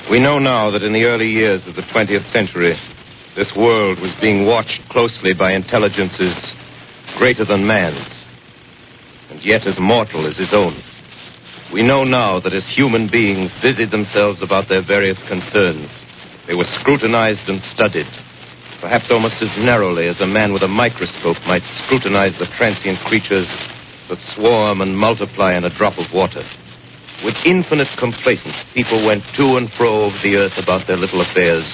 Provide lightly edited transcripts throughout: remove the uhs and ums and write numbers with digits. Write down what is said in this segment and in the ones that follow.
We know now that in the early years of the 20th century, this world was being watched closely by intelligences greater than man's, and yet as mortal as his own. We know now that as human beings busied themselves about their various concerns, they were scrutinized and studied, perhaps almost as narrowly as a man with a microscope might scrutinize the transient creatures that swarm and multiply in a drop of water. With infinite complacence, people went to and fro over the earth about their little affairs,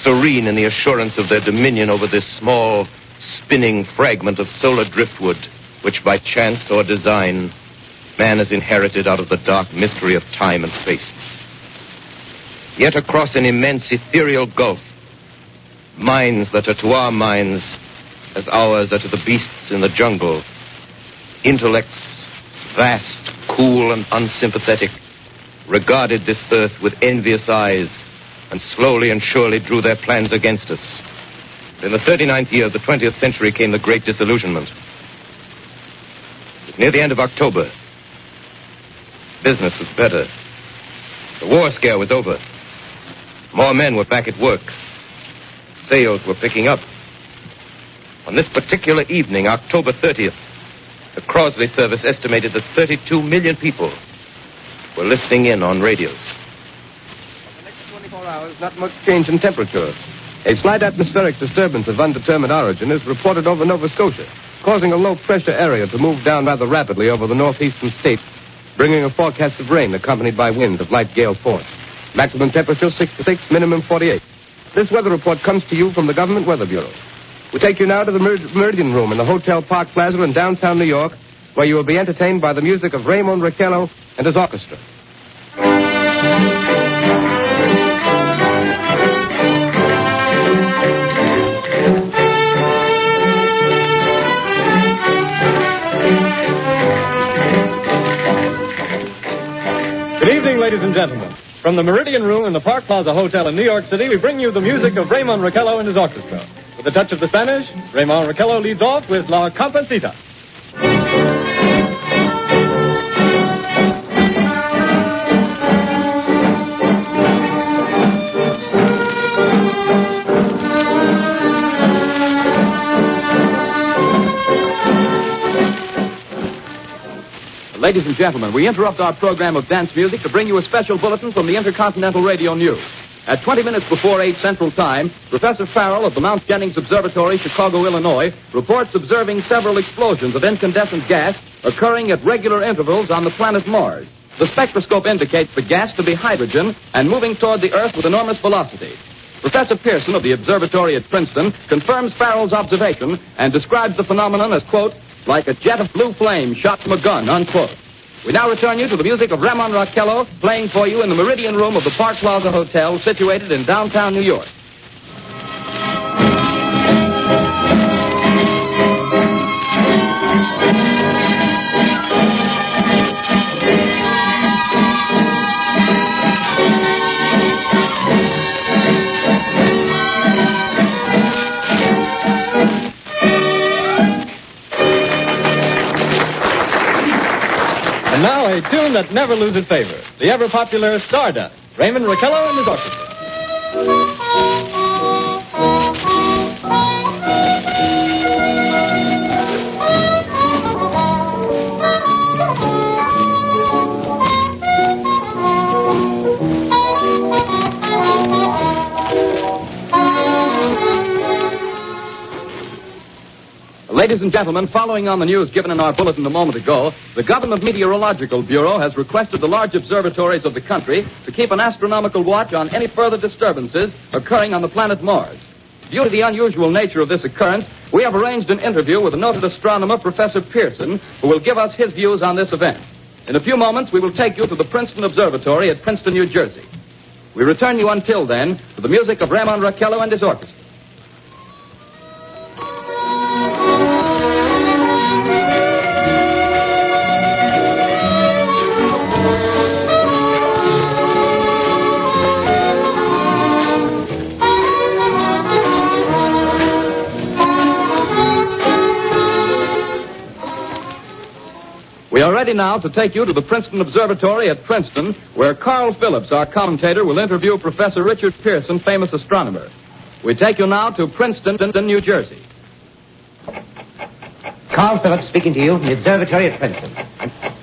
serene in the assurance of their dominion over this small, spinning fragment of solar driftwood, which by chance or design, man has inherited out of the dark mystery of time and space. Yet across an immense ethereal gulf, minds that are to our minds as ours are to the beasts in the jungle, intellects vast, cool, and unsympathetic, regarded this earth with envious eyes and slowly and surely drew their plans against us. In the 39th year of the 20th century came the Great Disillusionment. It was near the end of October. Business was better. The war scare was over. More men were back at work. Sales were picking up. On this particular evening, October 30th, the Crosley service estimated that 32 million people were listening in on radios. For the next 24 hours, not much change in temperature. A slight atmospheric disturbance of undetermined origin is reported over Nova Scotia, causing a low-pressure area to move down rather rapidly over the northeastern states, bringing a forecast of rain accompanied by winds of light gale force. Maximum temperature 66, minimum 48. This weather report comes to you from the Government Weather Bureau. We take you now to the Meridian Room in the Hotel Park Plaza in downtown New York, where you will be entertained by the music of Raymond Raquello and his orchestra. Good evening, ladies and gentlemen. From the Meridian Room in the Park Plaza Hotel in New York City, we bring you the music of Raymond Raquello and his orchestra. With a touch of the Spanish, Raymond Raquello leads off with La Comparsita. Ladies and gentlemen, we interrupt our program of dance music to bring you a special bulletin from the Intercontinental Radio News. At 20 minutes before 8 Central Time, Professor Farrell of the Mount Jennings Observatory, Chicago, Illinois, reports observing several explosions of incandescent gas occurring at regular intervals on the planet Mars. The spectroscope indicates the gas to be hydrogen and moving toward the Earth with enormous velocity. Professor Pearson of the observatory at Princeton confirms Farrell's observation and describes the phenomenon as, quote, like a jet of blue flame shot from a gun, unquote. We now return you to the music of Raymond Raquello, playing for you in the Meridian Room of the Park Plaza Hotel, situated in downtown New York. And now a tune that never loses favor, the ever-popular Stardust, Raymond Raquello and his orchestra. Ladies and gentlemen, following on the news given in our bulletin a moment ago, the Government Meteorological Bureau has requested the large observatories of the country to keep an astronomical watch on any further disturbances occurring on the planet Mars. Due to the unusual nature of this occurrence, we have arranged an interview with the noted astronomer, Professor Pearson, who will give us his views on this event. In a few moments, we will take you to the Princeton Observatory at Princeton, New Jersey. We return you until then to the music of Raymond Raquello and his orchestra. We are ready now to take you to the Princeton Observatory at Princeton, where Carl Phillips, our commentator, will interview Professor Richard Pearson, famous astronomer. We take you now to Princeton, New Jersey. Carl Phillips speaking to you from the observatory at Princeton.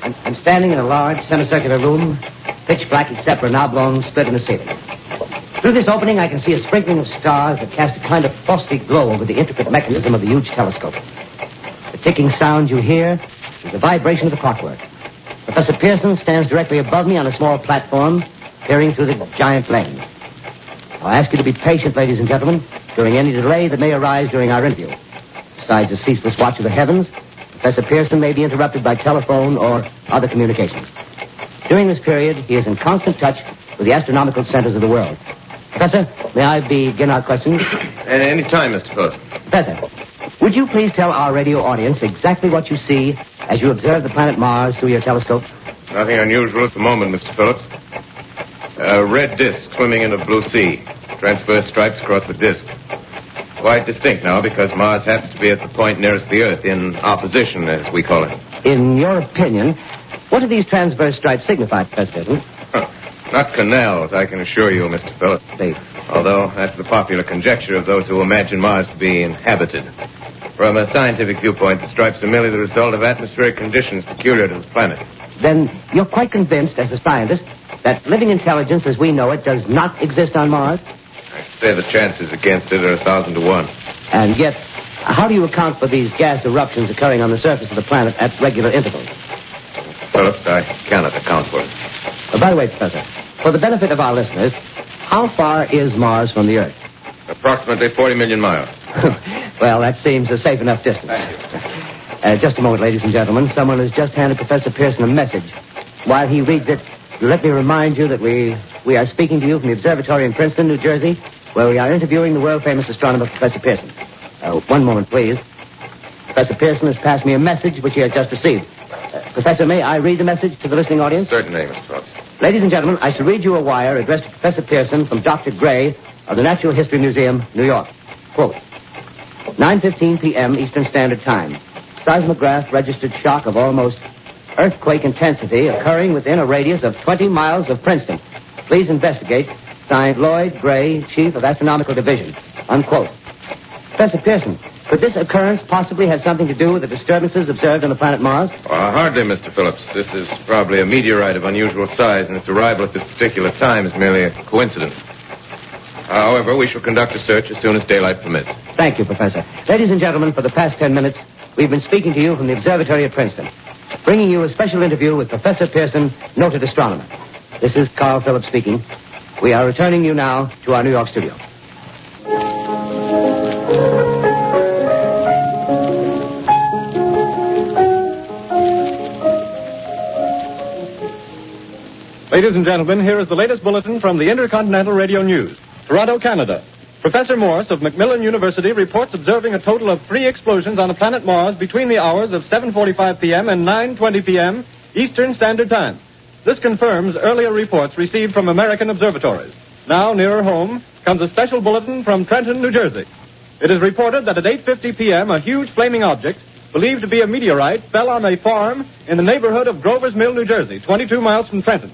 I'm standing in a large semicircular room, pitch black except for an oblong split in the ceiling. Through this opening, I can see a sprinkling of stars that cast a kind of frosty glow over the intricate mechanism of the huge telescope. The ticking sound you hear is the vibration of the clockwork. Professor Pearson stands directly above me on a small platform, peering through the giant lens. I'll ask you to be patient, ladies and gentlemen, during any delay that may arise during our interview. Besides the ceaseless watch of the heavens, Professor Pearson may be interrupted by telephone or other communications. During this period, he is in constant touch with the astronomical centers of the world. Professor, may I begin our questions? At any time, Mr. Phillips. Professor, would you please tell our radio audience exactly what you see as you observe the planet Mars through your telescope? Nothing unusual at the moment, Mr. Phillips. A red disk swimming in a blue sea. Transverse stripes across the disk. Quite distinct now because Mars happens to be at the point nearest the Earth, in opposition, as we call it. In your opinion, what do these transverse stripes signify, Professor? Not canals, I can assure you, Mr. Phillips. Although that's the popular conjecture of those who imagine Mars to be inhabited. From a scientific viewpoint, the stripes are merely the result of atmospheric conditions peculiar to the planet. Then you're quite convinced, as a scientist, that living intelligence as we know it does not exist on Mars? I'd say the chances against it are 1,000 to 1. And yet, how do you account for these gas eruptions occurring on the surface of the planet at regular intervals? Phillips, I cannot account for it. By the way, Professor, for the benefit of our listeners, how far is Mars from the Earth? Approximately 40 million miles. Well, that seems a safe enough distance. Just a moment, ladies and gentlemen. Someone has just handed Professor Pearson a message. While he reads it, let me remind you that we are speaking to you from the observatory in Princeton, New Jersey, where we are interviewing the world-famous astronomer, Professor Pearson. One moment, please. Professor Pearson has passed me a message which he has just received. Professor, may I read the message to the listening audience? Certainly, Mr. Phillips. Ladies and gentlemen, I shall read you a wire addressed to Professor Pearson from Dr. Gray of the Natural History Museum, New York. Quote, 9:15 p.m. Eastern Standard Time. Seismograph registered shock of almost earthquake intensity occurring within a radius of 20 miles of Princeton. Please investigate. Signed, Lloyd Gray, Chief of Astronomical Division. Unquote. Professor Pearson, could this occurrence possibly have something to do with the disturbances observed on the planet Mars? Hardly, Mr. Phillips. This is probably a meteorite of unusual size, and its arrival at this particular time is merely a coincidence. However, we shall conduct a search as soon as daylight permits. Thank you, Professor. Ladies and gentlemen, for the past 10 minutes, we've been speaking to you from the observatory at Princeton, bringing you a special interview with Professor Pearson, noted astronomer. This is Carl Phillips speaking. We are returning you now to our New York studio. Ladies and gentlemen, here is the latest bulletin from the Intercontinental Radio News. Toronto, Canada. Professor Morse of Macmillan University reports observing a total of 3 explosions on the planet Mars between the hours of 7:45 p.m. and 9:20 p.m. Eastern Standard Time. This confirms earlier reports received from American observatories. Now, nearer home, comes a special bulletin from Trenton, New Jersey. It is reported that at 8:50 p.m., a huge flaming object, believed to be a meteorite, fell on a farm in the neighborhood of Grover's Mill, New Jersey, 22 miles from Trenton.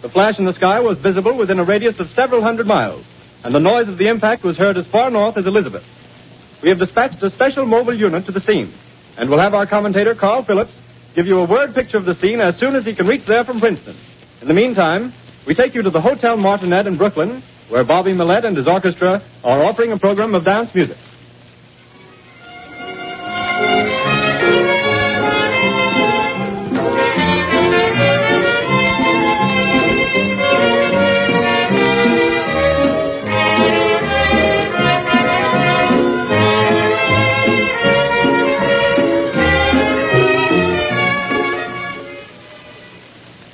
The flash in the sky was visible within a radius of several hundred miles, and the noise of the impact was heard as far north as Elizabeth. We have dispatched a special mobile unit to the scene, and we'll have our commentator, Carl Phillips, give you a word picture of the scene as soon as he can reach there from Princeton. In the meantime, we take you to the Hotel Martinet in Brooklyn, where Bobby Millett and his orchestra are offering a program of dance music.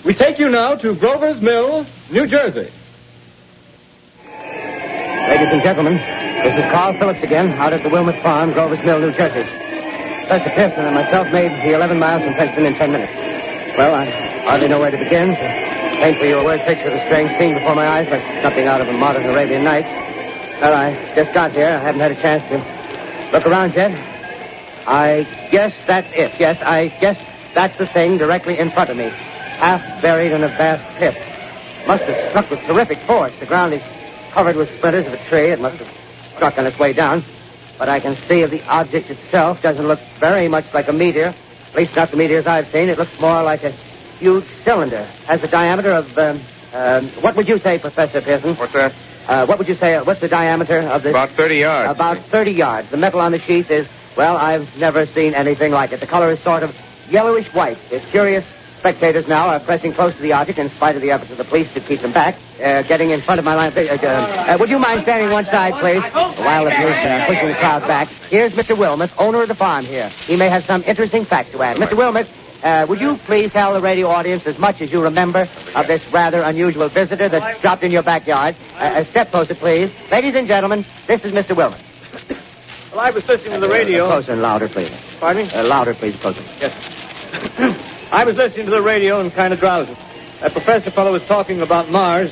We take you now to Grover's Mill, New Jersey. Ladies and gentlemen, this is Carl Phillips again, out at the Wilmot Farm, Grover's Mill, New Jersey. Professor Pearson and myself made the 11 miles from Princeton in 10 minutes. Well, I hardly know where to begin. To paint for you a word picture of the strange scene before my eyes, like something out of a modern Arabian Nights. Well, I just got here. I haven't had a chance to look around yet. I guess that's it. Yes, I guess That's the thing directly in front of me, half buried in a vast pit. Must have struck with terrific force. The ground is covered with splinters of a tree. It must have struck on its way down. But I can see the object itself doesn't look very much like a meteor. At least not the meteors I've seen. It looks more like a huge cylinder. Has a diameter of, what would you say, Professor Pearson? What's that? What would you say, what's the diameter of this? About 30 yards. About 30 yards. The metal on the sheath is, well, I've never seen anything like it. The color is sort of yellowish white. The curious spectators now are pressing close to the object in spite of the efforts of the police to keep them back. Getting in front of my line. Would you mind standing one side, please? While the police are pushing the crowd back. Here's Mr. Wilmot, owner of the farm here. He may have some interesting facts to add. Mr. Wilmot, would you please tell the radio audience as much as you remember of this rather unusual visitor that dropped in your backyard? A step closer, please. Ladies and gentlemen, this is Mr. Wilmot. Well, I was listening to the radio. Closer and louder, please. Pardon me? Louder, please, closer. Yes. I was listening to the radio and kind of drowsy. That professor fellow was talking about Mars,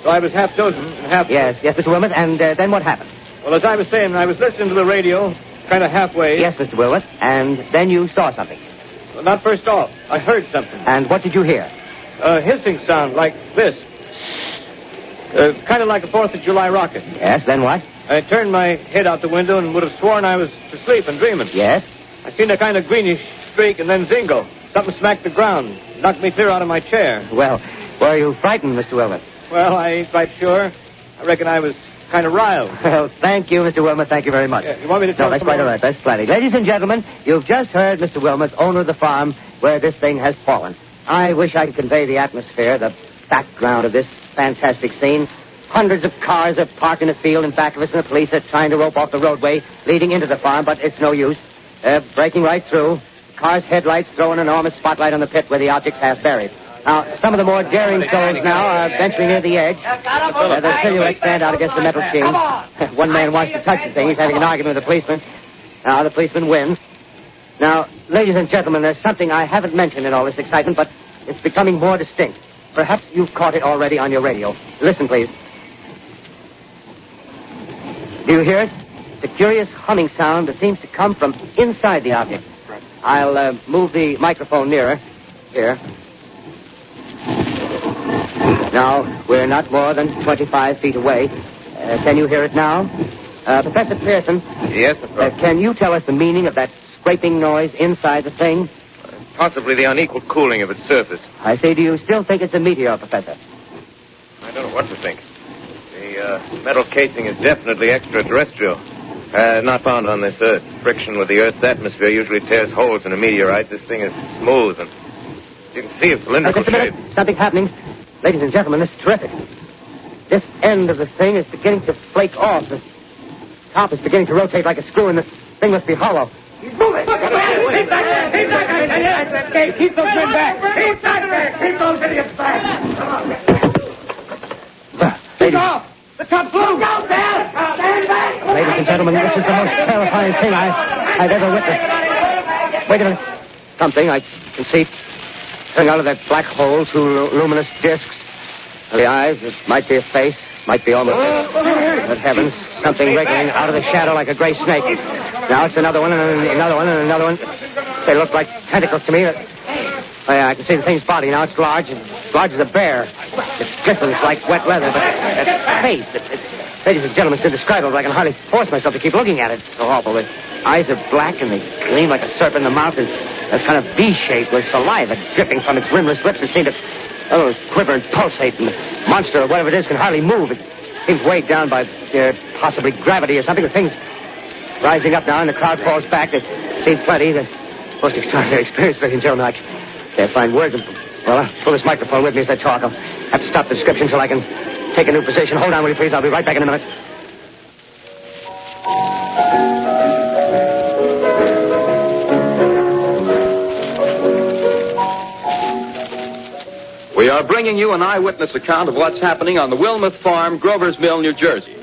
so I was half dozing and half... Yes, Mr. Wilmot, and then what happened? Well, as I was saying, I was listening to the radio, kind of halfway. Yes, Mr. Wilmot, and then you saw something. Well, not first off. I heard something. And what did you hear? A hissing sound like this. Kind of like a 4th of July rocket. Yes, then what? I turned my head out the window and would have sworn I was asleep and dreaming. Yes? I seen a kind of greenish streak and then zingo. Something smacked the ground, knocked me clear out of my chair. Well, were you frightened, Mr. Wilmot? Well, I ain't quite sure. I reckon I was kind of riled. Well, thank you, Mr. Wilmot. Thank you very much. Yeah, you want me to tell No, that's quite all right. That's plenty. Ladies and gentlemen, you've just heard Mr. Wilmot, owner of the farm where this thing has fallen. I wish I could convey the atmosphere, the background of this fantastic scene. Hundreds of cars are parked in a field in back of us, and the police are trying to rope off the roadway leading into the farm, but it's no use. They're breaking right through. The car's headlights throw an enormous spotlight on the pit where the object's half buried. Now, some of the more daring souls now are venturing near the edge. The silhouettes stand out against the metal sheet. One man wants to touch the thing. He's having an argument with the policeman. Now, the policeman wins. Now, ladies and gentlemen, there's something I haven't mentioned in all this excitement, but it's becoming more distinct. Perhaps you've caught it already on your radio. Listen, please. Do you hear it? It's a curious humming sound that seems to come from inside the object. I'll move the microphone nearer. Here. Now, we're not more than 25 feet away. Can you hear it now? Professor Pearson? Yes, of course. Can you tell us the meaning of that scraping noise inside the thing? Possibly the unequal cooling of its surface. I say, do you still think it's a meteor, Professor? I don't know what to think. The metal casing is definitely extraterrestrial. Not found on this Earth. Friction with the Earth's atmosphere usually tears holes in a meteorite. This thing is smooth, and you can see its cylindrical Just a minute. shape. Something's happening. Ladies and gentlemen, this is terrific. This end of the thing is beginning to flake off. The top is beginning to rotate like a screw, and the thing must be hollow. He's moving. Keep back. Keep those men back. Keep back. Keep those idiots back. Ladies, off. The top blew. Go down. Stand back. ladies and gentlemen, this is the most terrifying thing I've ever witnessed. Wait a minute. Something I can see coming out of that black hole, two luminous discs. The eyes, it might be a face, might be almost... Good heavens, something wriggling out of the shadow like a gray snake. Now it's another one, and another one, and another one. They look like tentacles to me. Oh, yeah, I can see the thing's body now. It's large as a bear. It glistens like wet leather, but its face, ladies and gentlemen, it's indescribable. I can hardly force myself to keep looking at it. It's so awful. The eyes are black, and they gleam like a serpent. The mouth is kind of V-shaped with saliva dripping from its rimless lips. It seems to quiver and pulsate, and the monster, or whatever it is, can hardly move. It seems weighed down by possibly gravity or something. The thing's rising up now, and the crowd falls back. They've seen plenty. The most extraordinary experience, ladies and gentlemen. I can't find words. Well, I'll pull this microphone with me as I talk. I'll have to stop the description until I can take a new position. Hold on, will you please? I'll be right back in a minute. We are bringing you an eyewitness account of what's happening on the Wilmouth Farm, Grover's Mill, New Jersey.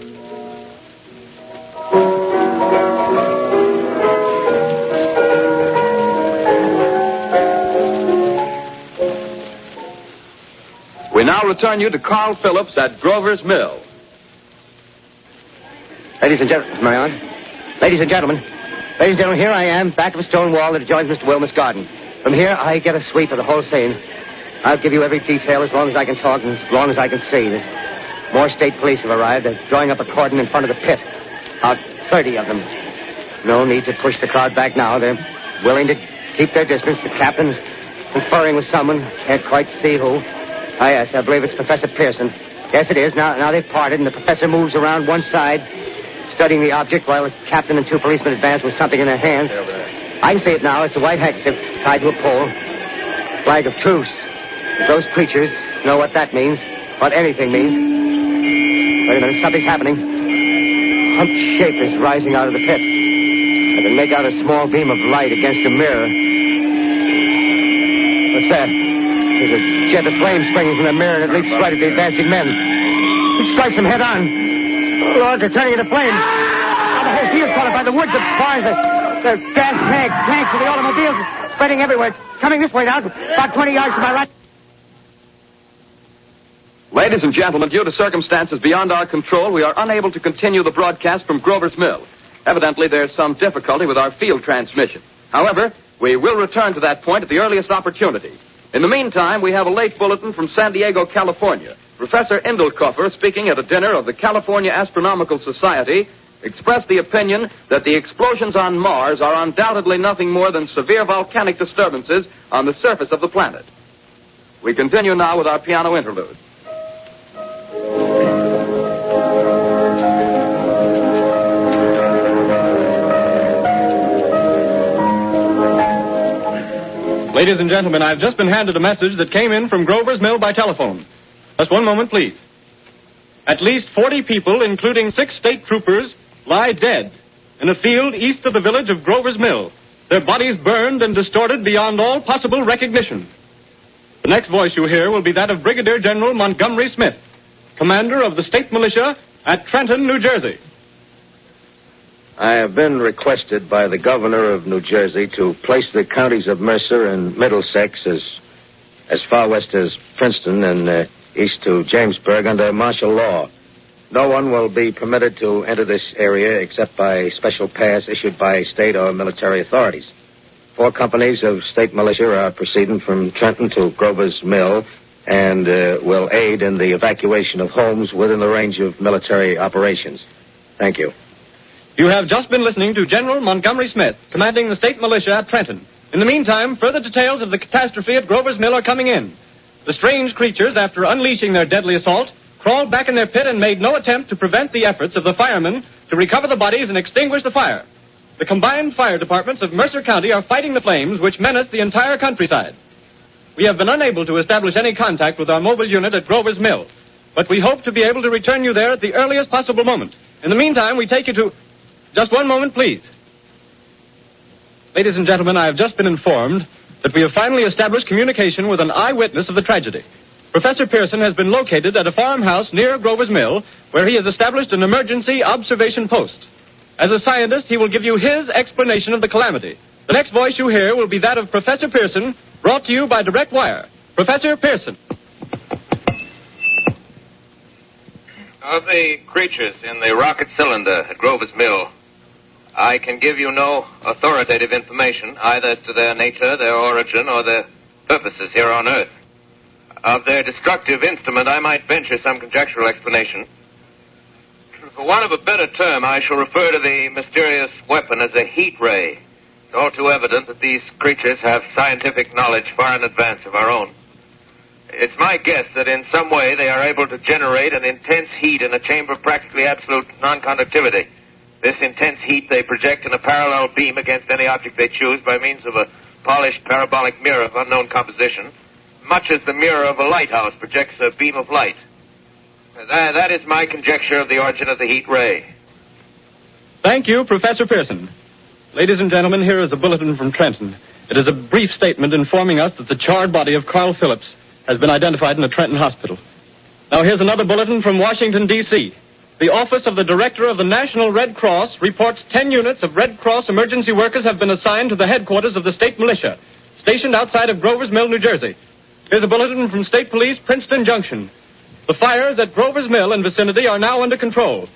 We now return you to Carl Phillips at Grover's Mill. Ladies and gentlemen, am I on? Ladies and gentlemen, here I am, back of a stone wall that adjoins Mr. Wilmot's garden. From here, I get a sweep of the whole scene. I'll give you every detail as long as I can talk and as long as I can see. More state police have arrived. They're drawing up a cordon in front of the pit. About 30 of them. No need to push the crowd back now. They're willing to keep their distance. The captain's conferring with someone. Can't quite see who. Ah, yes, I believe it's Professor Pearson. Yes, it is. Now they've parted, and the professor moves around one side, studying the object while the captain and two policemen advance with something in their hands. I can see it now. It's a white handkerchief tied to a pole. Flag of truce. If those creatures know what that means, what anything means. Wait a minute, something's happening. A humped shape is rising out of the pit. I can make out a small beam of light against a mirror. What's that? There's a jet of flame springing from the mirror and it leaps right at the advancing men. It strikes them head on. Oh, Lord, they're turning into flames. Oh, the whole field's caught up by the woods, the barns, the gas tanks of the automobiles spreading everywhere. It's coming this way now, about 20 yards to my right. Ladies and gentlemen, due to circumstances beyond our control, we are unable to continue the broadcast from Grover's Mill. Evidently, there's some difficulty with our field transmission. However, we will return to that point at the earliest opportunity. In the meantime, we have a late bulletin from San Diego, California. Professor Indelkoffer, speaking at a dinner of the California Astronomical Society, expressed the opinion that the explosions on Mars are undoubtedly nothing more than severe volcanic disturbances on the surface of the planet. We continue now with our piano interlude. Ladies and gentlemen, I've just been handed a message that came in from Grover's Mill by telephone. Just one moment, please. At least 40 people, including 6 state troopers, lie dead in a field east of the village of Grover's Mill. Their bodies burned and distorted beyond all possible recognition. The next voice you hear will be that of Brigadier General Montgomery Smith, commander of the state militia at Trenton, New Jersey. I have been requested by the governor of New Jersey to place the counties of Mercer and Middlesex as far west as Princeton and east to Jamesburg under martial law. No one will be permitted to enter this area except by special pass issued by state or military authorities. 4 companies of state militia are proceeding from Trenton to Grover's Mill and will aid in the evacuation of homes within the range of military operations. Thank you. You have just been listening to General Montgomery Smith, commanding the state militia at Trenton. In the meantime, further details of the catastrophe at Grover's Mill are coming in. The strange creatures, after unleashing their deadly assault, crawled back in their pit and made no attempt to prevent the efforts of the firemen to recover the bodies and extinguish the fire. The combined fire departments of Mercer County are fighting the flames which menace the entire countryside. We have been unable to establish any contact with our mobile unit at Grover's Mill, but we hope to be able to return you there at the earliest possible moment. In the meantime, we take you to... Just one moment, please. Ladies and gentlemen, I have just been informed that we have finally established communication with an eyewitness of the tragedy. Professor Pearson has been located at a farmhouse near Grover's Mill, where he has established an emergency observation post. As a scientist, he will give you his explanation of the calamity. The next voice you hear will be that of Professor Pearson, brought to you by direct wire. Professor Pearson. Of the creatures in the rocket cylinder at Grover's Mill, I can give you no authoritative information, either as to their nature, their origin, or their purposes here on Earth. Of their destructive instrument, I might venture some conjectural explanation. For want of a better term, I shall refer to the mysterious weapon as a heat ray. It's all too evident that these creatures have scientific knowledge far in advance of our own. It's my guess that in some way they are able to generate an intense heat in a chamber of practically absolute non-conductivity. This intense heat they project in a parallel beam against any object they choose by means of a polished parabolic mirror of unknown composition, much as the mirror of a lighthouse projects a beam of light. That is my conjecture of the origin of the heat ray. Thank you, Professor Pearson. Ladies and gentlemen, here is a bulletin from Trenton. It is a brief statement informing us that the charred body of Carl Phillips has been identified in the Trenton Hospital. Now here's another bulletin from Washington, D.C. The Office of the Director of the National Red Cross reports 10 units of Red Cross emergency workers have been assigned to the headquarters of the state militia, stationed outside of Grover's Mill, New Jersey. Here's a bulletin from State Police, Princeton Junction. The fires at Grover's Mill and vicinity are now under control.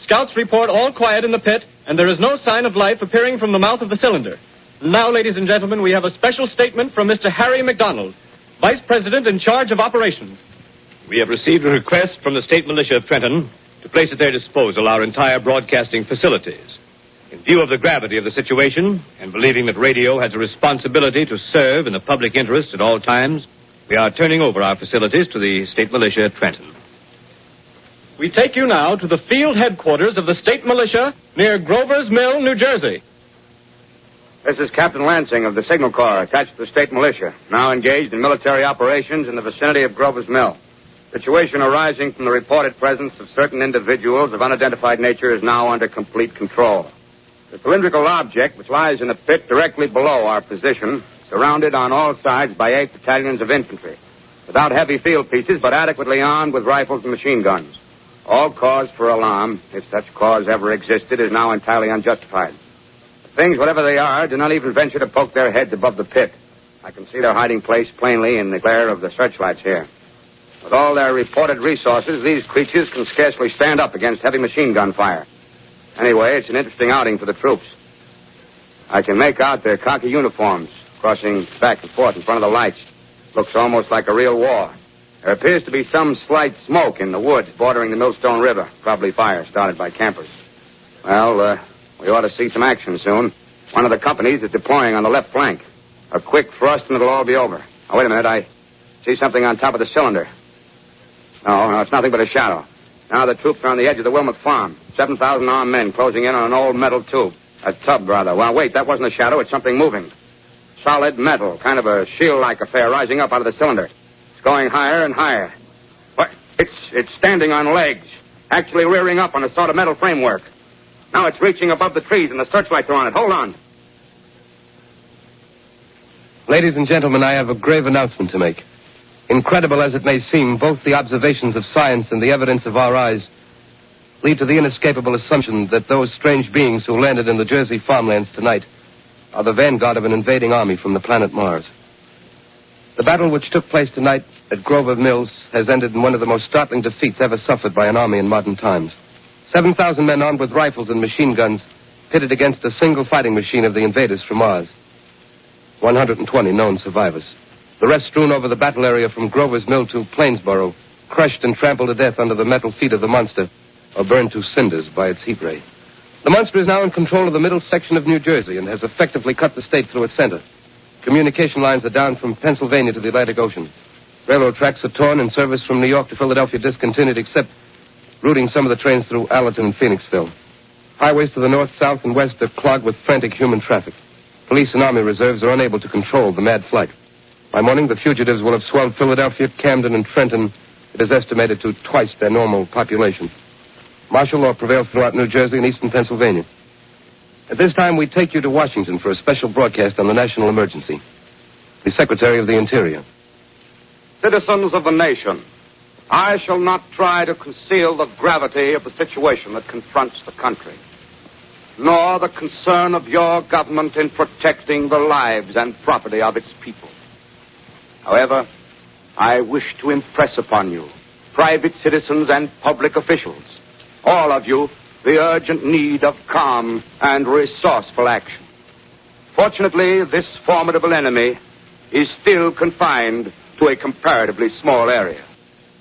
Scouts report all quiet in the pit, and there is no sign of life appearing from the mouth of the cylinder. Now, ladies and gentlemen, we have a special statement from Mr. Harry McDonald, Vice President in charge of operations. We have received a request from the state militia of Trenton to place at their disposal our entire broadcasting facilities. In view of the gravity of the situation, and believing that radio has a responsibility to serve in the public interest at all times, we are turning over our facilities to the state militia at Trenton. We take you now to the field headquarters of the state militia near Grover's Mill, New Jersey. This is Captain Lansing of the Signal Corps, attached to the state militia, now engaged in military operations in the vicinity of Grover's Mill. Situation arising from the reported presence of certain individuals of unidentified nature is now under complete control. The cylindrical object, which lies in a pit directly below our position, surrounded on all sides by 8 battalions of infantry, without heavy field pieces, but adequately armed with rifles and machine guns. All cause for alarm, if such cause ever existed, is now entirely unjustified. The things, whatever they are, do not even venture to poke their heads above the pit. I can see their hiding place plainly in the glare of the searchlights here. With all their reported resources, these creatures can scarcely stand up against heavy machine gun fire. Anyway, it's an interesting outing for the troops. I can make out their khaki uniforms crossing back and forth in front of the lights. Looks almost like a real war. There appears to be some slight smoke in the woods bordering the Millstone River. Probably fire started by campers. Well, we ought to see some action soon. One of the companies is deploying on the left flank. A quick thrust and it'll all be over. Oh, wait a minute. I see something on top of the cylinder. No, it's nothing but a shadow. Now the troops are on the edge of the Wilmot Farm. 7,000 armed men closing in on an old metal tube. A tub, rather. Well, wait, that wasn't a shadow. It's something moving. Solid metal, kind of a shield-like affair rising up out of the cylinder. It's going higher and higher. What? It's standing on legs, actually rearing up on a sort of metal framework. Now it's reaching above the trees and the searchlights are on it. Hold on. Ladies and gentlemen, I have a grave announcement to make. Incredible as it may seem, both the observations of science and the evidence of our eyes lead to the inescapable assumption that those strange beings who landed in the Jersey farmlands tonight are the vanguard of an invading army from the planet Mars. The battle which took place tonight at Grover Mills has ended in one of the most startling defeats ever suffered by an army in modern times. 7,000 men armed with rifles and machine guns pitted against a single fighting machine of the invaders from Mars. 120 known survivors. The rest strewn over the battle area from Grover's Mill to Plainsboro, crushed and trampled to death under the metal feet of the monster, or burned to cinders by its heat ray. The monster is now in control of the middle section of New Jersey and has effectively cut the state through its center. Communication lines are down from Pennsylvania to the Atlantic Ocean. Railroad tracks are torn and service from New York to Philadelphia discontinued, except routing some of the trains through Allerton and Phoenixville. Highways to the north, south, and west are clogged with frantic human traffic. Police and army reserves are unable to control the mad flight. By morning, the fugitives will have swelled Philadelphia, Camden, and Trenton. It is estimated to twice their normal population. Martial law prevails throughout New Jersey and eastern Pennsylvania. At this time, we take you to Washington for a special broadcast on the national emergency. The Secretary of the Interior. Citizens of the nation, I shall not try to conceal the gravity of the situation that confronts the country, nor the concern of your government in protecting the lives and property of its people. However, I wish to impress upon you, private citizens and public officials, all of you, the urgent need of calm and resourceful action. Fortunately, this formidable enemy is still confined to a comparatively small area,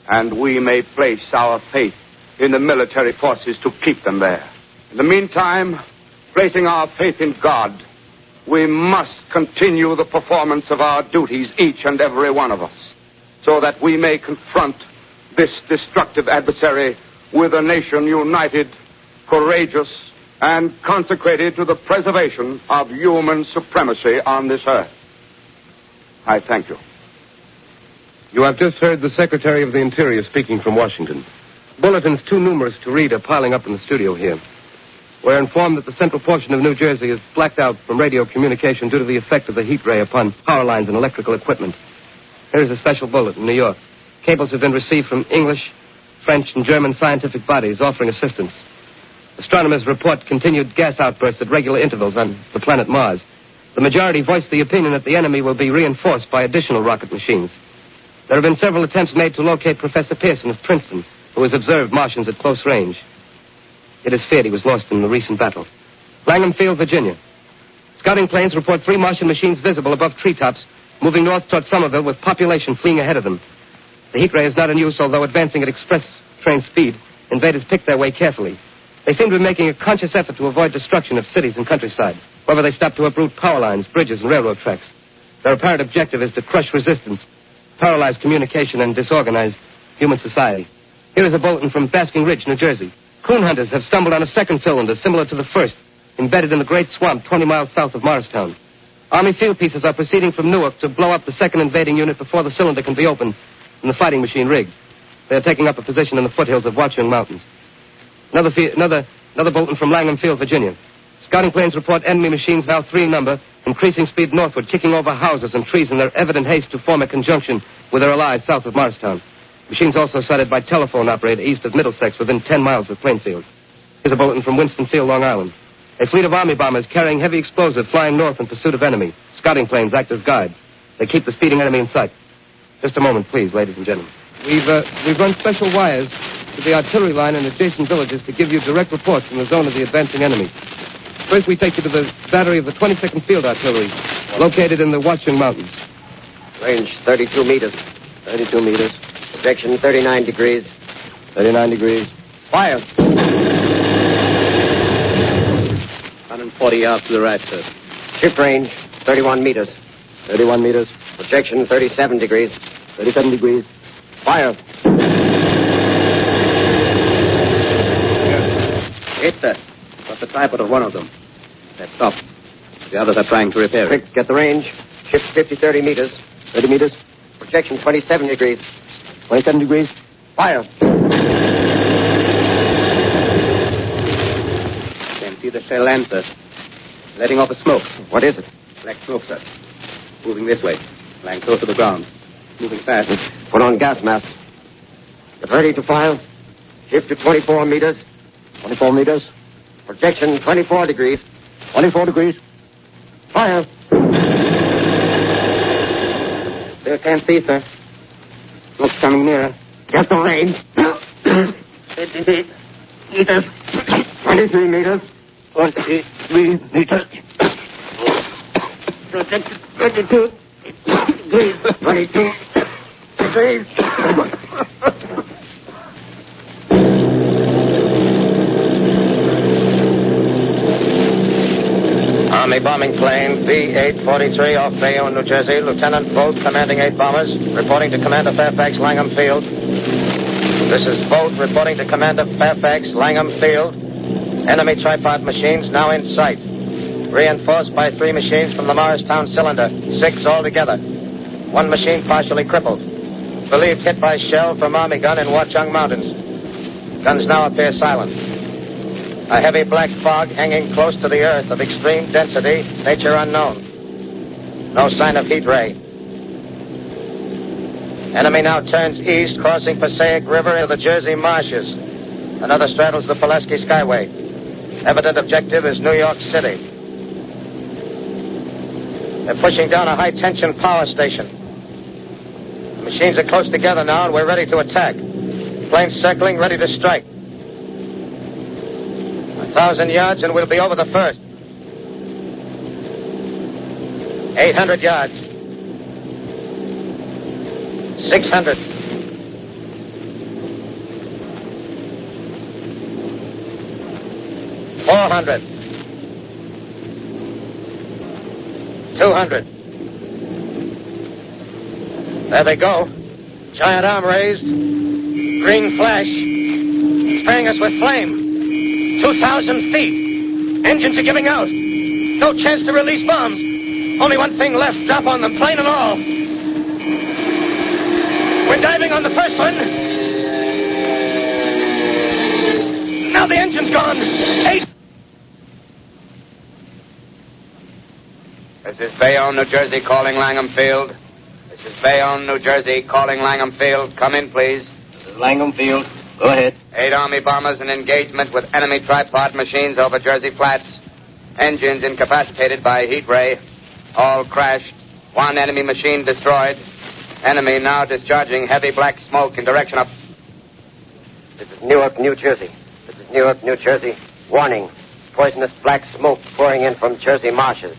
and we may place our faith in the military forces to keep them there. In the meantime, placing our faith in God, we must continue the performance of our duties, each and every one of us, so that we may confront this destructive adversary with a nation united, courageous, and consecrated to the preservation of human supremacy on this earth. I thank you. You have just heard the Secretary of the Interior speaking from Washington. Bulletins too numerous to read are piling up in the studio here. We're informed that the central portion of New Jersey is blacked out from radio communication due to the effect of the heat ray upon power lines and electrical equipment. Here's a special bulletin in New York. Cables have been received from English, French, and German scientific bodies offering assistance. Astronomers report continued gas outbursts at regular intervals on the planet Mars. The majority voiced the opinion that the enemy will be reinforced by additional rocket machines. There have been several attempts made to locate Professor Pearson of Princeton, who has observed Martians at close range. It is feared he was lost in the recent battle. Langham Field, Virginia. Scouting planes report 3 Martian machines visible above treetops, moving north toward Somerville with population fleeing ahead of them. The heat ray is not in use, although advancing at express train speed. Invaders pick their way carefully. They seem to be making a conscious effort to avoid destruction of cities and countryside. However, they stop to uproot power lines, bridges, and railroad tracks. Their apparent objective is to crush resistance, paralyze communication, and disorganize human society. Here is a bulletin from Basking Ridge, New Jersey. Coon hunters have stumbled on a second cylinder similar to the first, embedded in the Great Swamp 20 miles south of Morristown. Army field pieces are proceeding from Newark to blow up the second invading unit before the cylinder can be opened and the fighting machine rigged. They are taking up a position in the foothills of Watchung Mountains. Another bulletin from Langham Field, Virginia. Scouting planes report enemy machines, now 3 in number, increasing speed northward, kicking over houses and trees in their evident haste to form a conjunction with their allies south of Morristown. Machines also sighted by telephone operator east of Middlesex within 10 miles of Plainfield. Here's a bulletin from Winston-Field, Long Island. A fleet of Army bombers carrying heavy explosive flying north in pursuit of enemy. Scouting planes act as guides. They keep the speeding enemy in sight. Just a moment, please, ladies and gentlemen. We've run special wires to the artillery line in adjacent villages to give you direct reports from the zone of the advancing enemy. First, we take you to the battery of the 22nd Field Artillery, located in the Watchung Mountains. Range 32 meters. 32 meters. Projection 39 degrees. 39 degrees. Fire. 140 yards to the right, sir. Ship range 31 meters. 31 meters. Projection 37 degrees. 37 degrees. Fire. Hit, sir. Got the tripod of one of them. That's stopped. The others are trying to repair it. Quick, get the range. Ship 30 meters. 30 meters. Projection 27 degrees. 27 degrees. Fire. Can see the shell end, sir. Letting off a smoke. What is it? Black smoke, sir. Moving this way. Lying close to the ground. Moving fast. Put on gas mask. Get ready to fire. Shift to 24 meters. 24 meters. Projection 24 degrees. 24 degrees. Fire. Still can't see, sir. Smoke's coming nearer. Get the range. 58 meters. 23 meters. 23 meters. Projection 22 degrees. 22 degrees. Army bombing plane B-843 off Bayonne, New Jersey. Lieutenant Vogt, commanding 8 bombers, reporting to Commander Fairfax, Langham Field. This is Vogt reporting to Commander Fairfax, Langham Field. Enemy tripod machines now in sight. Reinforced by 3 machines from the Morristown cylinder, 6 altogether. 1 machine partially crippled. Believed hit by shell from Army gun in Watchung Mountains. Guns now appear silent. A heavy black fog hanging close to the earth of extreme density, nature unknown. No sign of heat ray. Enemy now turns east, crossing Passaic River into the Jersey marshes. Another straddles the Pulaski Skyway. Evident objective is New York City. They're pushing down a high-tension power station. The machines are close together now, and we're ready to attack. Planes circling, ready to strike. 1,000 yards, and we'll be over the first. 800 yards. 600. 400. 200. There they go. Giant arm raised. Green flash. Spraying us with flame. 2,000 feet. Engines are giving out. No chance to release bombs. Only one thing left. Drop on them, plane and all. We're diving on the first one. Now the engine's gone. 8. This is Bayonne, New Jersey, calling Langham Field. This is Bayonne, New Jersey, calling Langham Field. Come in, please. This is Langham Field. Go ahead. 8 Army bombers in engagement with enemy tripod machines over Jersey Flats. Engines incapacitated by heat ray. All crashed. 1 enemy machine destroyed. Enemy now discharging heavy black smoke in direction of... This is Newark, New Jersey. This is Newark, New Jersey. Warning. Poisonous black smoke pouring in from Jersey marshes.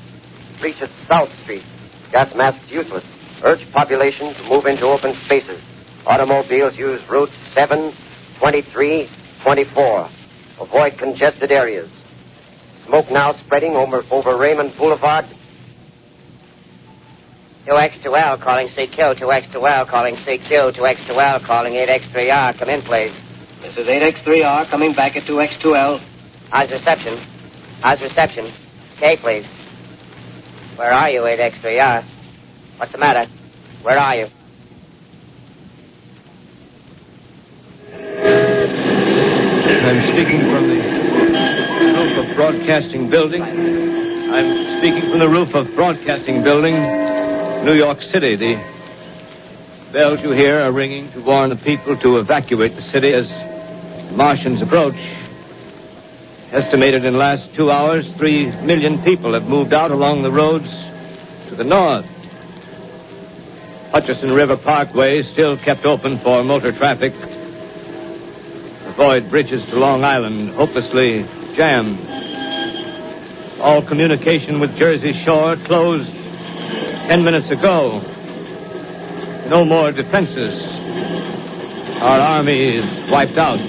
breach at South Street. Gas masks useless. Urge population to move into open spaces. Automobiles use routes 7, 23, 24. Avoid congested areas. Smoke now spreading over Raymond Boulevard. 2X2L calling CQ, 2X2L calling CQ, 2X2L calling 8X3R. Come in, please. This is 8X3R coming back at 2X2L. How's reception? How's reception? Okay, please. Where are you, 8X3R? What's the matter? Where are you? I'm speaking from the roof of Broadcasting Building. I'm speaking from the roof of Broadcasting Building, New York City. The bells you hear are ringing to warn the people to evacuate the city as Martians approach. Estimated in the last 2 hours, 3 million people have moved out along the roads to the north. Hutchison River Parkway is still kept open for motor traffic. Avoid bridges to Long Island, hopelessly jammed. All communication with Jersey Shore closed 10 minutes ago. No more defenses. Our army is wiped out.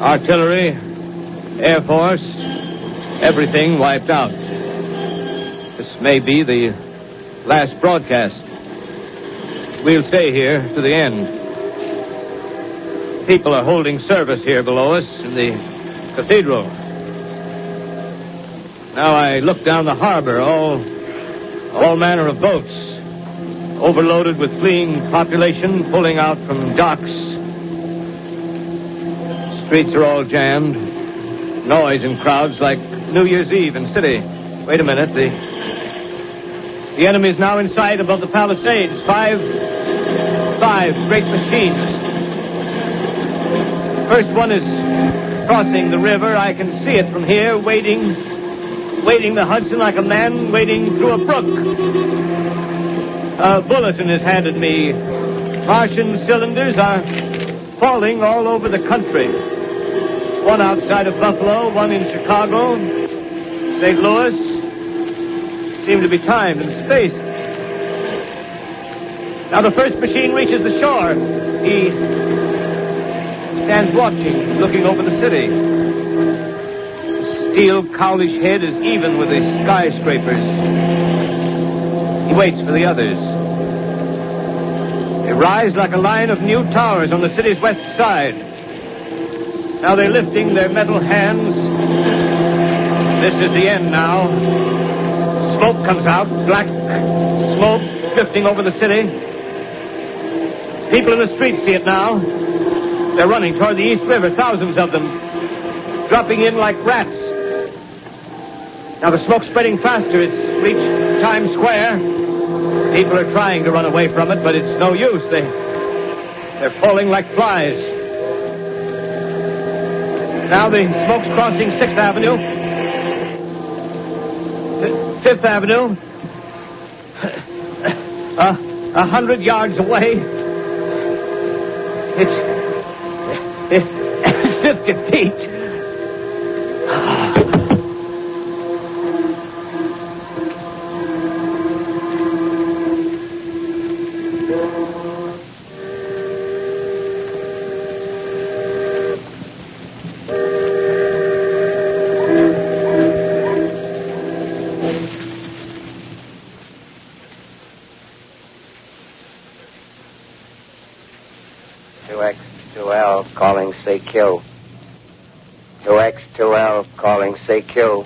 Artillery, Air Force, everything wiped out. This may be the last broadcast. We'll stay here to the end. People are holding service here below us in the cathedral. Now I look down the harbor, all manner of boats, overloaded with fleeing population, pulling out from docks. Streets are all jammed. Noise in crowds like New Year's Eve in city. Wait a minute, the enemy's now in sight above the Palisades. Five great machines. First one is crossing the river. I can see it from here, wading the Hudson like a man wading through a brook. A bulletin is handed me. Martian cylinders are falling all over the country. One outside of Buffalo, one in Chicago, St. Louis. Seem to be timed and spaced. Now the first machine reaches the shore. He stands watching, looking over the city. The steel cowlish head is even with the skyscrapers. He waits for the others. They rise like a line of new towers on the city's west side. Now they're lifting their metal hands. This is the end now. Smoke comes out, black smoke drifting over the city. People in the streets see it now. They're running toward the East River, thousands of them, dropping in like rats. Now the smoke's spreading faster. It's reached Times Square. People are trying to run away from it, but it's no use. They're falling like flies. Now the smoke's crossing 6th Avenue. 5th Avenue. 100 yards away. It's 50 feet. Calling CQ. 2X2L calling CQ.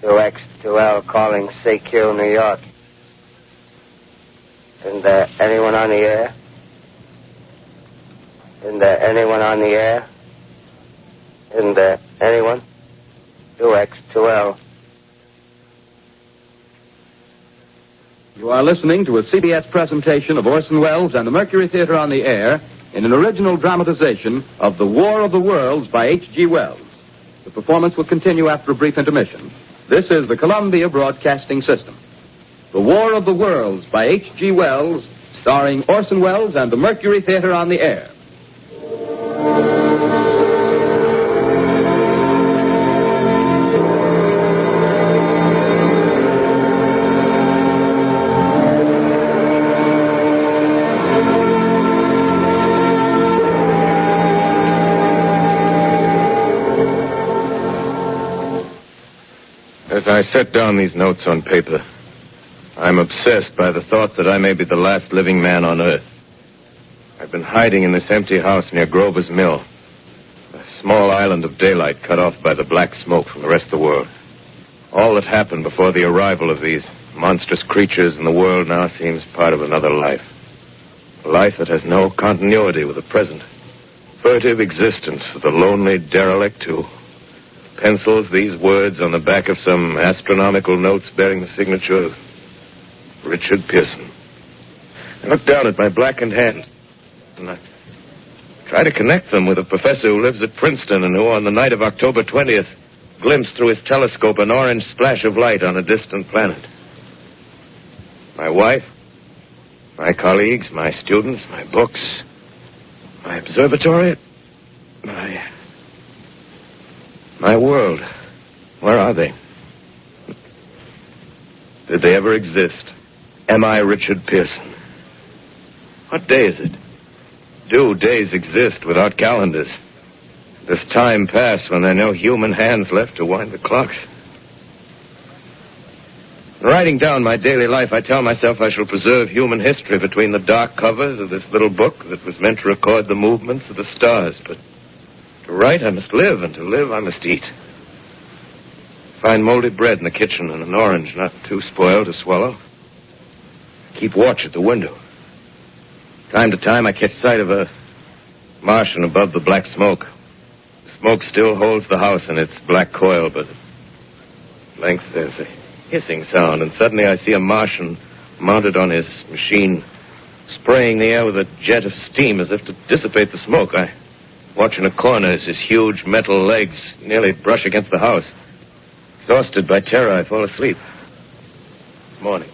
2X2L calling CQ, New York. Isn't there anyone on the air? Isn't there anyone on the air? Isn't there anyone? 2X2L. You are listening to a CBS presentation of Orson Welles and the Mercury Theater on the Air in an original dramatization of The War of the Worlds by H.G. Wells. The performance will continue after a brief intermission. This is the Columbia Broadcasting System. The War of the Worlds by H.G. Wells, starring Orson Welles and the Mercury Theater on the Air. As I set down these notes on paper, I'm obsessed by the thought that I may be the last living man on Earth. I've been hiding in this empty house near Grover's Mill, a small island of daylight cut off by the black smoke from the rest of the world. All that happened before the arrival of these monstrous creatures in the world now seems part of another life. A life that has no continuity with the present. Furtive existence of the lonely derelict who pencils these words on the back of some astronomical notes bearing the signature of Richard Pearson. I look down at my blackened hand, and I try to connect them with a professor who lives at Princeton and who, on the night of October 20th, glimpsed through his telescope an orange splash of light on a distant planet. My wife, my colleagues, my students, my books, my observatory, my world. Where are they? Did they ever exist? Am I Richard Pearson? What day is it? Do days exist without calendars? Does time pass when there are no human hands left to wind the clocks? In writing down my daily life, I tell myself I shall preserve human history between the dark covers of this little book that was meant to record the movements of the stars. But to write, I must live, and to live, I must eat. Find moldy bread in the kitchen and an orange not too spoiled to swallow. Keep watch at the window. Time to time, I catch sight of a Martian above the black smoke. The smoke still holds the house in its black coil, but at length there's a hissing sound, and suddenly I see a Martian mounted on his machine, spraying the air with a jet of steam as if to dissipate the smoke. I watch in a corner as his huge metal legs nearly brush against the house. Exhausted by terror, I fall asleep. Morning.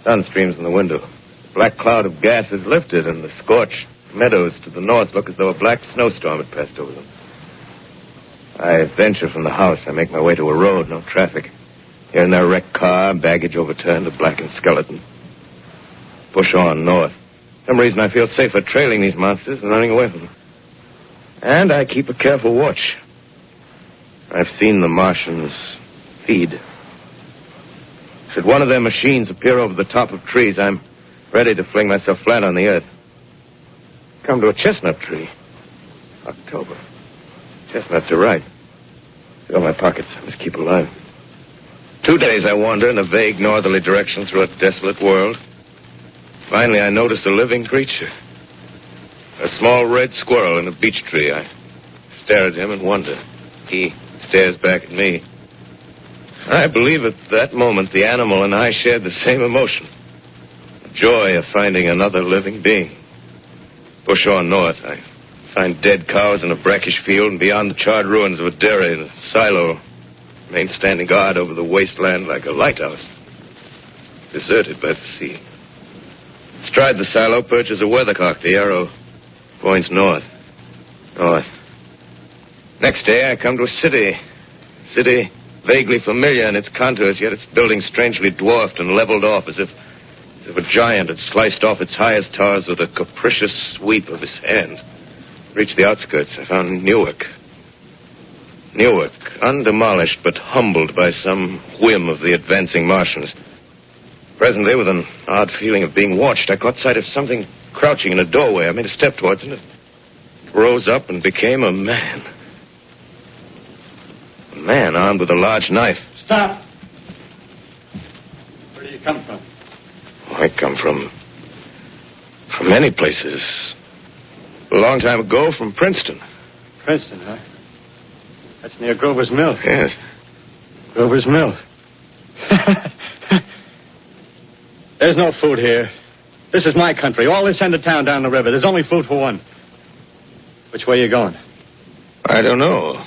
Sun streams in the window. The black cloud of gas is lifted, and the scorched meadows to the north look as though a black snowstorm had passed over them. I venture from the house. I make my way to a road, no traffic. Here and there, a wrecked car, baggage overturned, a blackened skeleton. Push on north. For some reason, I feel safer trailing these monsters than running away from them. And I keep a careful watch. I've seen the Martians feed. Should one of their machines appear over the top of trees, I'm ready to fling myself flat on the earth. Come to a chestnut tree. October. Chestnuts are ripe. Fill my pockets. I must keep alive. 2 days I wander in a vague northerly direction through a desolate world. Finally, I notice a living creature. A small red squirrel in a beech tree. I stare at him and wonder. He stares back at me. I believe at that moment the animal and I shared the same emotion. The joy of finding another living being. Push on north. I find dead cows in a brackish field, and beyond the charred ruins of a dairy and a silo, remain standing guard over the wasteland like a lighthouse, deserted by the sea. Astride the silo perches a weathercock. The arrow points north. Next day, I come to a city. City vaguely familiar in its contours, yet its buildings strangely dwarfed and leveled off as if a giant had sliced off its highest towers with a capricious sweep of his hand. Reached the outskirts, I found Newark. Newark, undemolished but humbled by some whim of the advancing Martians. Presently, with an odd feeling of being watched, I caught sight of something crouching in a doorway. I made a step towards it. It rose up and became a man. A man armed with a large knife. Stop! Where do you come from? I come from many places. A long time ago, from Princeton. Princeton, huh? That's near Grover's Mill. Yes. Grover's Mill. There's no food here. This is my country. All this end of town down the river. There's only food for one. Which way are you going? I don't know.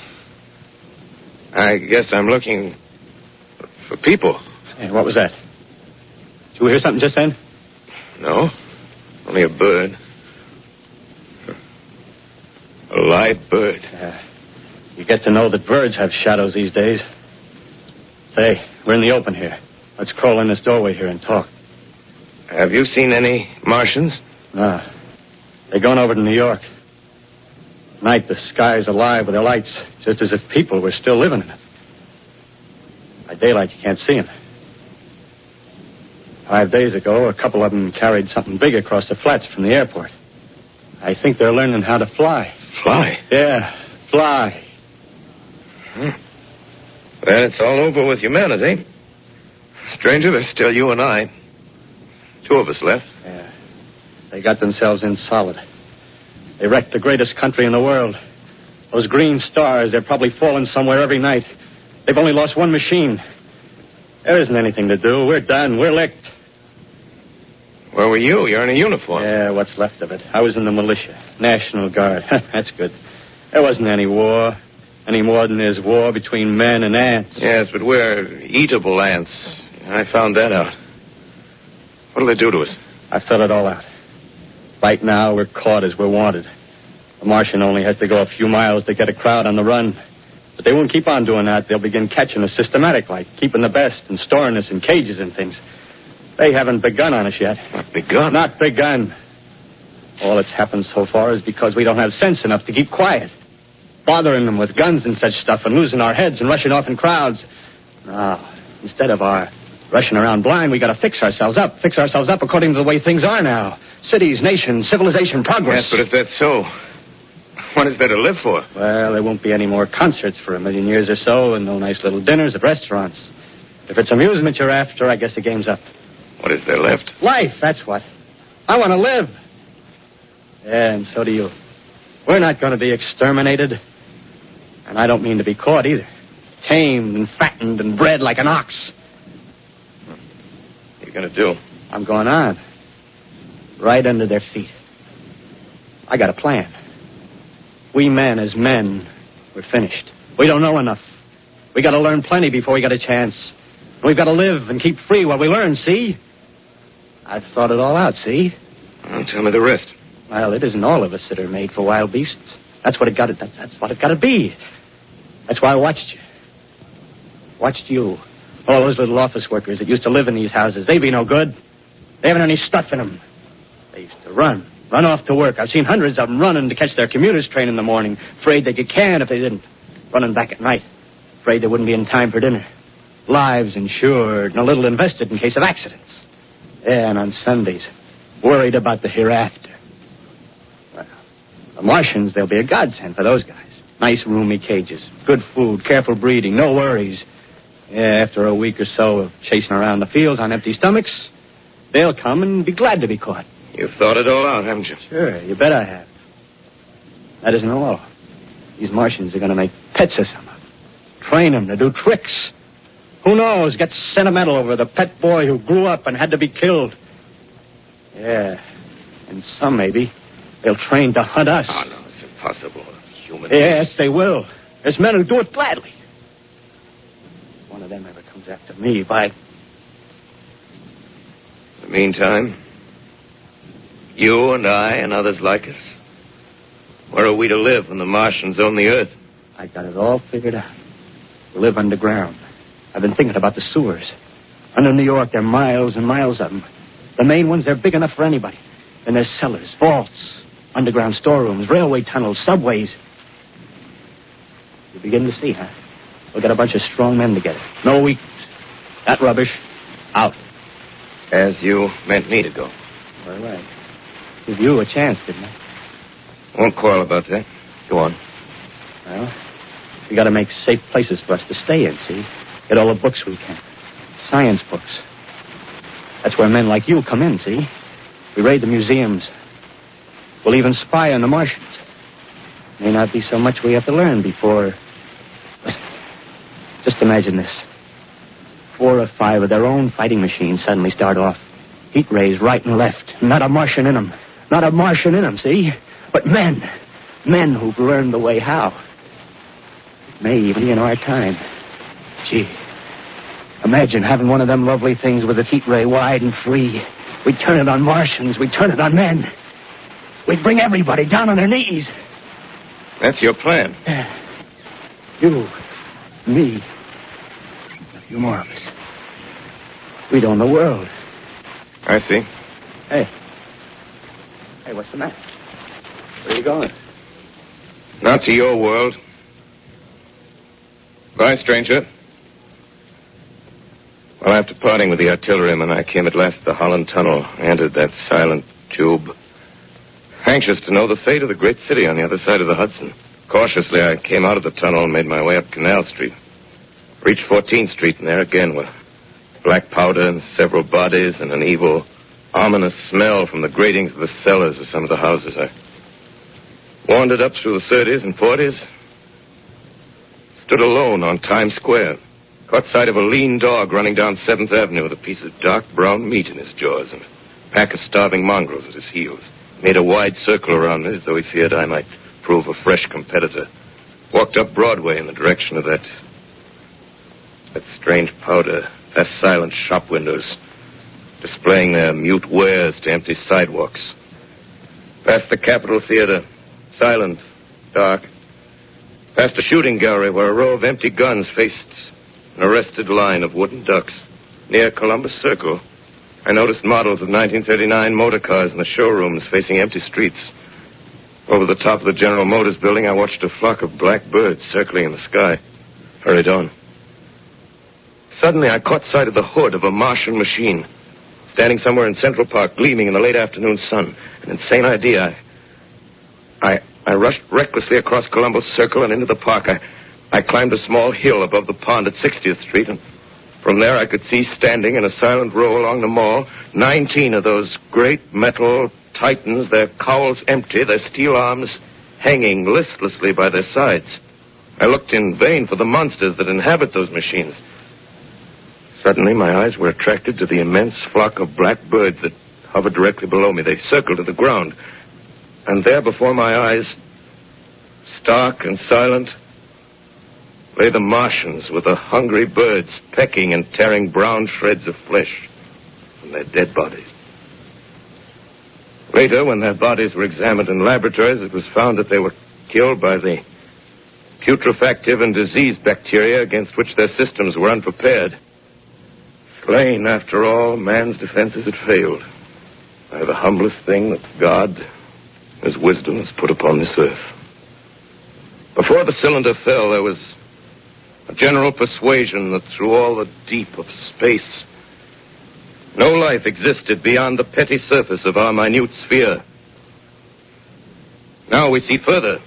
I guess I'm looking for people. Hey, what was that? Did you hear something just then? No. Only a bird. A live bird. You get to know that birds have shadows these days. Say, we're in the open here. Let's crawl in this doorway here and talk. Have you seen any Martians? No. They're going over to New York. At night, the sky's alive with their lights, just as if people were still living in it. By daylight, you can't see them. 5 days ago, a couple of them carried something big across the flats from the airport. I think they're learning how to fly. Fly? Yeah, fly. Well, it's all over with humanity. Stranger, there's still you and I. 2 of us left. Yeah. They got themselves in solid. They wrecked the greatest country in the world. Those green stars, they're probably falling somewhere every night. They've only lost 1 machine. There isn't anything to do. We're done. We're licked. Where were you? You're in a uniform. Yeah, what's left of it. I was in the militia. National Guard. That's good. There wasn't any war. Any more than there's war between men and ants. Yes, but we're eatable ants. I found that out. What'll they do to us? I felt it all out. Right now, we're caught as we're wanted. The Martian only has to go a few miles to get a crowd on the run. But they won't keep on doing that. They'll begin catching us systematic, like keeping the best and storing us in cages and things. They haven't begun on us yet. Not begun? Not begun. All that's happened so far is because we don't have sense enough to keep quiet. Bothering them with guns and such stuff and losing our heads and rushing off in crowds. No, instead of our rushing around blind, we got to fix ourselves up. Fix ourselves up according to the way things are now. Cities, nations, civilization, progress. Yes, but if that's so, what is there to live for? Well, there won't be any more concerts for 1,000,000 years or so and no nice little dinners at restaurants. If it's amusement you're after, I guess the game's up. What is there left? Life, that's what. I want to live. Yeah, and so do you. We're not going to be exterminated. And I don't mean to be caught either. Tamed and fattened and bred like an ox. What are you going to do? I'm going on. Right under their feet. I got a plan. We men, as men, we're finished. We don't know enough. We got to learn plenty before we got a chance. We've got to live and keep free while we learn, see? I've thought it all out, see? Well, tell me the rest. Well, it isn't all of us that are made for wild beasts. That's what it got. That's what it got to be. That's why I watched you. Watched you. All those little office workers that used to live in these houses. They be no good. They haven't any stuff in them. They used to run off to work. I've seen hundreds of them running to catch their commuter's train in the morning, afraid they'd get canned if they didn't. Running back at night, afraid they wouldn't be in time for dinner. Lives insured and a little invested in case of accidents. Yeah, and on Sundays, worried about the hereafter. Well, the Martians, they'll be a godsend for those guys. Nice, roomy cages, good food, careful breeding, no worries. Yeah, after a week or so of chasing around the fields on empty stomachs, they'll come and be glad to be caught. You've thought it all out, haven't you? Sure, you bet I have. That isn't all. These Martians are going to make pets of some of them. Train them to do tricks. Who knows, get sentimental over the pet boy who grew up and had to be killed. Yeah, and some maybe, they'll train to hunt us. Oh, no, it's impossible. Human Yes, they will. There's men who do it gladly. If one of them ever comes after me, by... In the meantime, you and I and others like us, where are we to live when the Martians own the Earth? I got it all figured out. We live underground. I've been thinking about the sewers. Under New York, there are miles and miles of them. The main ones, they're big enough for anybody. And there's cellars, vaults, underground storerooms, railway tunnels, subways. You begin to see, huh? We'll get a bunch of strong men together. No weakness. That rubbish, out. As you meant me to go. All right. Give you a chance, didn't I? Won't quarrel about that. Go on. Well, we got to make safe places for us to stay in, see? Get all the books we can. Science books. That's where men like you come in, see? We raid the museums. We'll even spy on the Martians. May not be so much we have to learn before... Listen, just imagine this. 4 or 5 of their own fighting machines suddenly start off. Heat rays right and left. Not a Martian in them. Not a Martian in them, see? But men. Men who've learned the way how. It may even be in our time. Gee. Imagine having one of them lovely things with its heat ray wide and free. We'd turn it on Martians. We'd turn it on men. We'd bring everybody down on their knees. That's your plan. You, me, a few more of us. We'd own the world. I see. Hey, what's the matter? Where are you going? Not to your world. Bye, stranger. Well, after parting with the artilleryman, I came at last to the Holland Tunnel. I entered that silent tube, anxious to know the fate of the great city on the other side of the Hudson. Cautiously, I came out of the tunnel and made my way up Canal Street. Reached 14th Street, and there again were black powder and several bodies and an evil, ominous smell from the gratings of the cellars of some of the houses. I wandered up through the 30s and 40s, stood alone on Times Square, caught sight of a lean dog running down 7th Avenue with a piece of dark brown meat in his jaws and a pack of starving mongrels at his heels. Made a wide circle around me as though he feared I might prove a fresh competitor. Walked up Broadway in the direction of that strange powder, past silent shop windows, displaying their mute wares to empty sidewalks. Past the Capitol Theater, silent, dark. Past a shooting gallery where a row of empty guns faced an arrested line of wooden ducks. Near Columbus Circle, I noticed models of 1939 motor cars in the showrooms facing empty streets. Over the top of the General Motors building, I watched a flock of black birds circling in the sky. Hurried on. Suddenly, I caught sight of the hood of a Martian machine, standing somewhere in Central Park, gleaming in the late afternoon sun. An insane idea. I rushed recklessly across Columbus Circle and into the park. I climbed a small hill above the pond at 60th Street, and from there I could see standing in a silent row along the mall 19 of those great metal titans, their cowls empty, their steel arms hanging listlessly by their sides. I looked in vain for the monsters that inhabit those machines. Suddenly, my eyes were attracted to the immense flock of black birds that hovered directly below me. They circled to the ground. And there before my eyes, stark and silent, lay the Martians with the hungry birds pecking and tearing brown shreds of flesh from their dead bodies. Later, when their bodies were examined in laboratories, it was found that they were killed by the putrefactive and disease bacteria against which their systems were unprepared. Slain, after all, man's defenses had failed by the humblest thing that God, His wisdom, has put upon this earth. Before the cylinder fell, there was a general persuasion that through all the deep of space, no life existed beyond the petty surface of our minute sphere. Now we see further.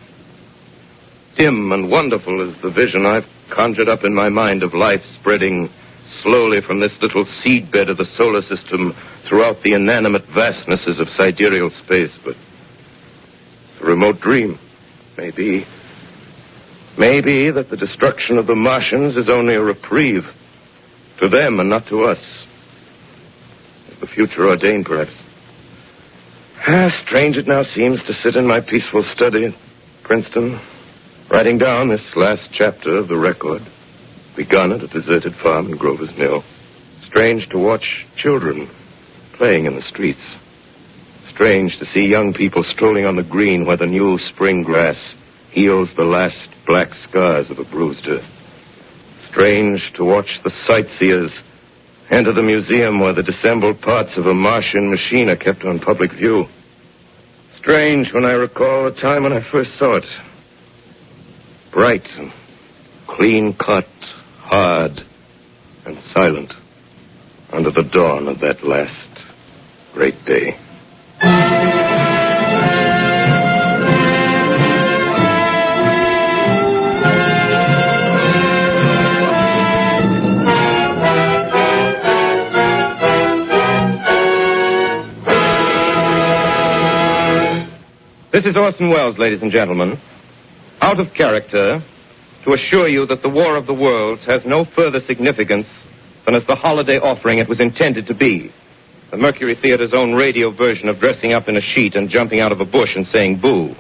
Dim and wonderful is the vision I've conjured up in my mind of life spreading slowly from this little seedbed of the solar system throughout the inanimate vastnesses of sidereal space. But a remote dream, maybe that the destruction of the Martians is only a reprieve to them and not to us. As the future ordained, perhaps. Strange it now seems to sit in my peaceful study at Princeton, writing down this last chapter of the record, begun at a deserted farm in Grover's Mill. Strange to watch children playing in the streets. Strange to see young people strolling on the green where the new spring grass heals the last black scars of a bruised earth. Strange to watch the sightseers enter the museum where the dissembled parts of a Martian machine are kept on public view. Strange when I recall the time when I first saw it. Bright and clean-cut, hard and silent under the dawn of that last great day. This is Orson Welles, ladies and gentlemen. Out of character, to assure you that the War of the Worlds has no further significance than as the holiday offering it was intended to be. The Mercury Theater's own radio version of dressing up in a sheet and jumping out of a bush and saying boo.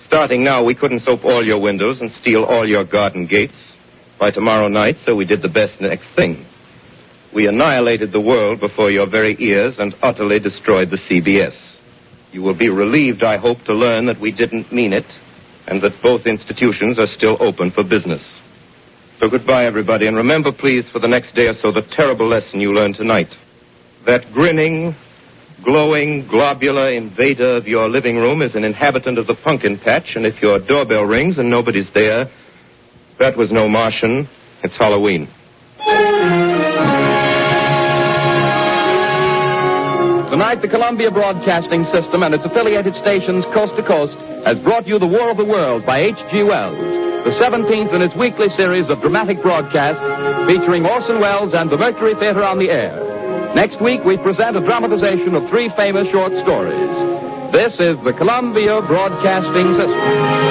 Starting now, we couldn't soap all your windows and steal all your garden gates by tomorrow night, so we did the best next thing. We annihilated the world before your very ears and utterly destroyed the CBS. You will be relieved, I hope, to learn that we didn't mean it, and that both institutions are still open for business. So goodbye, everybody, and remember, please, for the next day or so, the terrible lesson you learned tonight. That grinning, glowing, globular invader of your living room is an inhabitant of the pumpkin patch, and if your doorbell rings and nobody's there, that was no Martian. It's Halloween. Tonight, the Columbia Broadcasting System and its affiliated stations coast to coast has brought you The War of the World by H.G. Wells, the 17th in its weekly series of dramatic broadcasts featuring Orson Welles and the Mercury Theater on the air. Next week, we present a dramatization of 3 famous short stories. This is the Columbia Broadcasting System.